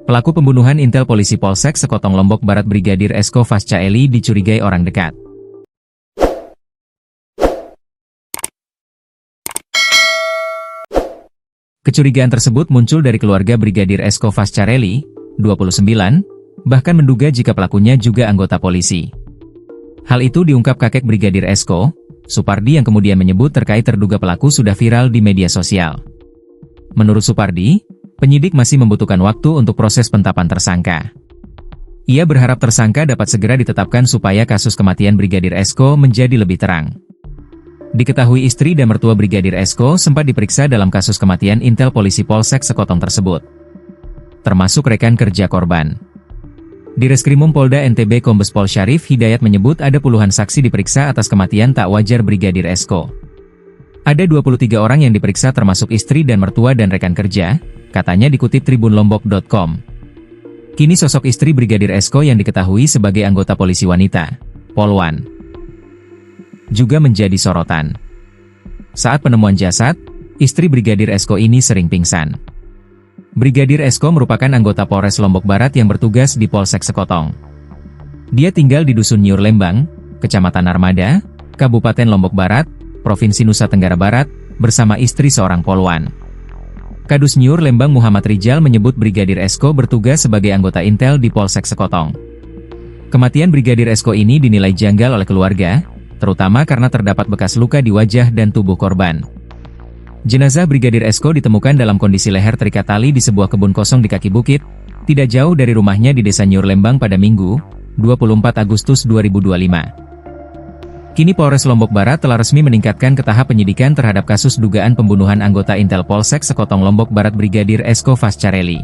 Pelaku pembunuhan intel polisi Polsek Sekotong Lombok Barat Brigadir Esko Fascaeli dicurigai orang dekat. Kecurigaan tersebut muncul dari keluarga Brigadir Esko Fascaeli, 29, bahkan menduga jika pelakunya juga anggota polisi. Hal itu diungkap kakek Brigadir Esko, Supardi, yang kemudian menyebut terkait terduga pelaku sudah viral di media sosial. Menurut Supardi, penyidik masih membutuhkan waktu untuk proses penetapan tersangka. Ia berharap tersangka dapat segera ditetapkan supaya kasus kematian Brigadir Esko menjadi lebih terang. Diketahui istri dan mertua Brigadir Esko sempat diperiksa dalam kasus kematian intel polisi Polsek Sekotong tersebut, termasuk rekan kerja korban. Di Reskrimum Polda NTB Kombes Pol Syarif Hidayat menyebut ada puluhan saksi diperiksa atas kematian tak wajar Brigadir Esko. Ada 23 orang yang diperiksa termasuk istri dan mertua dan rekan kerja, katanya dikutip tribunlombok.com. Kini sosok istri Brigadir Esko yang diketahui sebagai anggota polisi wanita, Polwan, juga menjadi sorotan. Saat penemuan jasad, istri Brigadir Esko ini sering pingsan. Brigadir Esko merupakan anggota Polres Lombok Barat yang bertugas di Polsek Sekotong. Dia tinggal di Dusun Nyur Lembang, Kecamatan Armada, Kabupaten Lombok Barat, Provinsi Nusa Tenggara Barat, bersama istri seorang Polwan. Kadus Nyur Lembang Muhammad Rijal menyebut Brigadir Esko bertugas sebagai anggota intel di Polsek Sekotong. Kematian Brigadir Esko ini dinilai janggal oleh keluarga, terutama karena terdapat bekas luka di wajah dan tubuh korban. Jenazah Brigadir Esko ditemukan dalam kondisi leher terikat tali di sebuah kebun kosong di kaki bukit, tidak jauh dari rumahnya di Desa Nyur Lembang pada Minggu, 24 Agustus 2025. Kini Polres Lombok Barat telah resmi meningkatkan ke tahap penyidikan terhadap kasus dugaan pembunuhan anggota intel Polsek Sekotong Lombok Barat Brigadir Esko Fascaeli.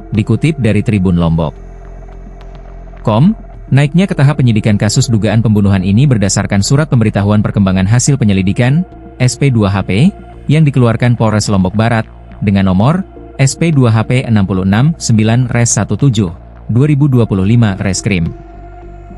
Dikutip dari Tribun Lombok.com, naiknya ke tahap penyidikan kasus dugaan pembunuhan ini berdasarkan surat pemberitahuan perkembangan hasil penyelidikan, SP2HP, yang dikeluarkan Polres Lombok Barat, dengan nomor SP2HP 669-17-2025 Reskrim.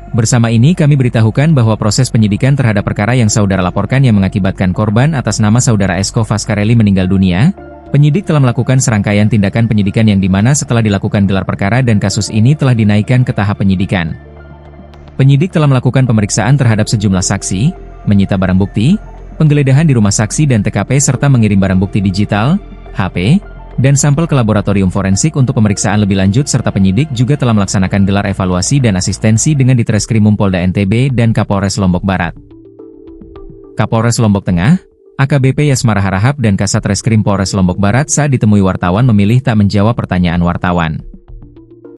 Bersama ini kami beritahukan bahwa proses penyidikan terhadap perkara yang saudara laporkan yang mengakibatkan korban atas nama saudara Esko Fascaeli meninggal dunia, penyidik telah melakukan serangkaian tindakan penyidikan yang dimana setelah dilakukan gelar perkara dan kasus ini telah dinaikkan ke tahap penyidikan. Penyidik telah melakukan pemeriksaan terhadap sejumlah saksi, menyita barang bukti, penggeledahan di rumah saksi dan TKP serta mengirim barang bukti digital, HP, dan sampel ke laboratorium forensik untuk pemeriksaan lebih lanjut serta penyidik juga telah melaksanakan gelar evaluasi dan asistensi dengan Ditreskrimum Polda NTB dan Kapolres Lombok Barat. Kapolres Lombok Tengah, AKBP Yasmara Harahap dan Kasat Reskrim Polres Lombok Barat saat ditemui wartawan memilih tak menjawab pertanyaan wartawan.